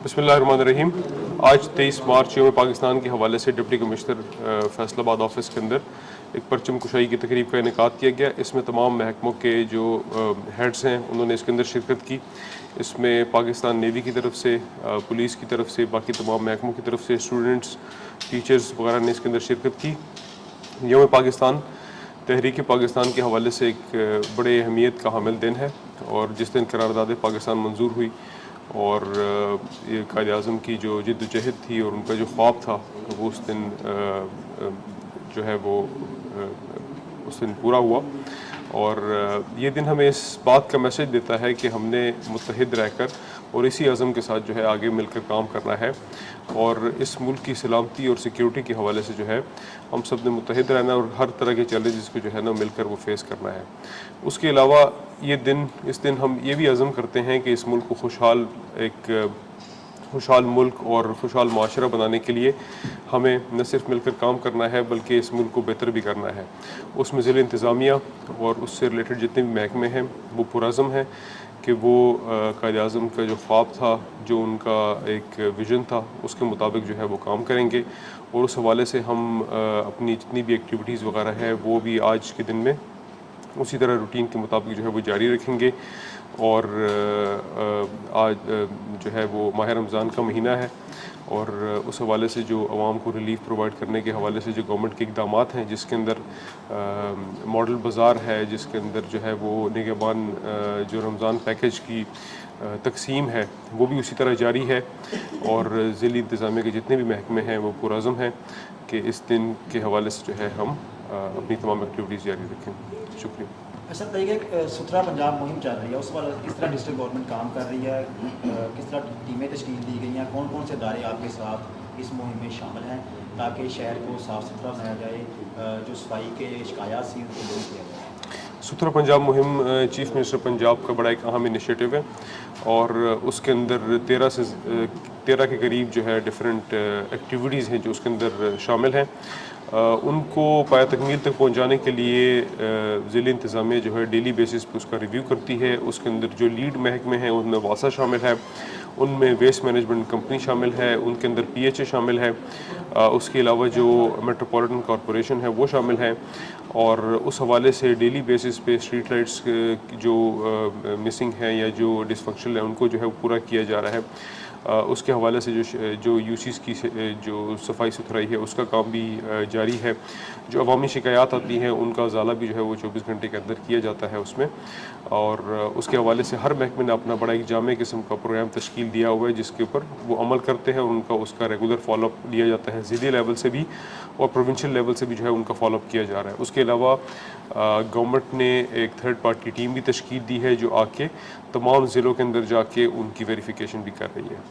بسم اللہ الرحمن الرحیم. آج 23 مارچ یوم پاکستان کے حوالے سے ڈپٹی کمشنر فیصل آباد آفس کے اندر ایک پرچم کشائی کی تقریب کا انعقاد کیا گیا. اس میں تمام محکموں کے جو ہیڈز ہیں انہوں نے اس کے اندر شرکت کی. اس میں پاکستان نیوی کی طرف سے، پولیس کی طرف سے، باقی تمام محکموں کی طرف سے، اسٹوڈنٹس، ٹیچرز وغیرہ نے اس کے اندر شرکت کی. یوم پاکستان تحریک پاکستان کے حوالے سے ایک بڑے اہمیت کا حامل دن ہے، اور جس دن قرارداد پاکستان منظور ہوئی اور یہ قائد اعظم کی جو جد و جہد تھی اور ان کا جو خواب تھا وہ اس دن جو ہے وہ اس دن پورا ہوا. اور یہ دن ہمیں اس بات کا میسج دیتا ہے کہ ہم نے متحد رہ کر اور اسی عزم کے ساتھ جو ہے آگے مل کر کام کرنا ہے، اور اس ملک کی سلامتی اور سیکیورٹی کے حوالے سے جو ہے ہم سب نے متحد رہنا اور ہر طرح کے چیلنجز کو جو ہے نا مل کر وہ فیس کرنا ہے. اس کے علاوہ اس دن ہم یہ بھی عزم کرتے ہیں کہ اس ملک کو خوشحال ملک اور خوشحال معاشرہ بنانے کے لیے ہمیں نہ صرف مل کر کام کرنا ہے بلکہ اس ملک کو بہتر بھی کرنا ہے. اس میں ضلع انتظامیہ اور اس سے ریلیٹڈ جتنے بھی محکمے ہیں وہ پرعزم ہیں کہ وہ قائد اعظم کا جو خواب تھا، جو ان کا ایک ویژن تھا، اس کے مطابق جو ہے وہ کام کریں گے. اور اس حوالے سے ہم اپنی جتنی بھی ایکٹیویٹیز وغیرہ ہے وہ بھی آج کے دن میں اسی طرح روٹین کے مطابق جو ہے وہ جاری رکھیں گے. اور آج جو ہے وہ ماہ رمضان کا مہینہ ہے، اور اس حوالے سے جو عوام کو ریلیف پرووائڈ کرنے کے حوالے سے جو گورنمنٹ کے اقدامات ہیں، جس کے اندر ماڈل بازار ہے، جس کے اندر جو ہے وہ نگہبان جو رمضان پیکج کی تقسیم ہے وہ بھی اسی طرح جاری ہے. اور ضلعی انتظامیہ کے جتنے بھی محکمے ہیں وہ پرعزم ہیں کہ اس دن کے حوالے سے جو ہے ہم اپنی تمام ایکٹیویٹیز جاری رکھیں. شکریہ. اچھا بتائیے کہ ستھرا پنجاب مہم چل رہی ہے، اس پر کس طرح ڈسٹرکٹ گورنمنٹ کام کر رہی ہے، کس طرح ٹیمیں تشکیل دی گئی ہیں، کون کون سے ادارے آپ کے ساتھ اس مہم میں شامل ہیں تاکہ شہر کو صاف ستھرا بنایا جائے، جو صفائی کے شکایات تھیں ان کو دور کیا جائے؟ ستھرا پنجاب مہم چیف منسٹر پنجاب کا بڑا ایک اہم انیشیٹو ہے، اور اس کے اندر 13 کے قریب جو ہے ڈفرینٹ ایکٹیویٹیز ہیں جو اس کے اندر شامل ہیں. ان کو پایہ تکمیل تک پہنچانے کے لیے ضلع انتظامیہ جو ہے ڈیلی بیسس پہ اس کا ریویو کرتی ہے. اس کے اندر جو لیڈ محکمے ہیں ان میں واسا شامل ہے، ان میں ویسٹ مینجمنٹ کمپنی شامل ہے، ان کے اندر پی ایچ اے شامل ہے، اس کے علاوہ جو میٹروپولیٹن کارپوریشن ہے وہ شامل ہے. اور اس حوالے سے ڈیلی بیسس پہ اسٹریٹ لائٹس جو مسنگ ہیں یا جو ڈسفنکشن ہیں ان کو جو ہے وہ پورا کیا جا رہا ہے. اس کے حوالے سے جو یو سیز کی جو صفائی ستھرائی ہے اس کا کام بھی جاری ہے. جو عوامی شکایات آتی ہیں ان کا ازالہ بھی جو ہے وہ 24 گھنٹے کے اندر کیا جاتا ہے اس میں. اور اس کے حوالے سے ہر محکمے نے اپنا بڑا ایک جامع قسم کا پروگرام تشکیل دیا ہوا ہے جس کے اوپر وہ عمل کرتے ہیں، اور ان کا اس کا ریگولر فالو اپ لیا جاتا ہے ضلعی لیول سے بھی اور پروونشل لیول سے بھی جو ہے ان کا فالو اپ کیا جا رہا ہے. اس کے علاوہ گورنمنٹ نے ایک تھرڈ پارٹی ٹیم بھی تشکیل دی ہے جو آ کے تمام ضلعوں کے اندر جا کے ان کی ویریفیکیشن بھی کر رہی ہے.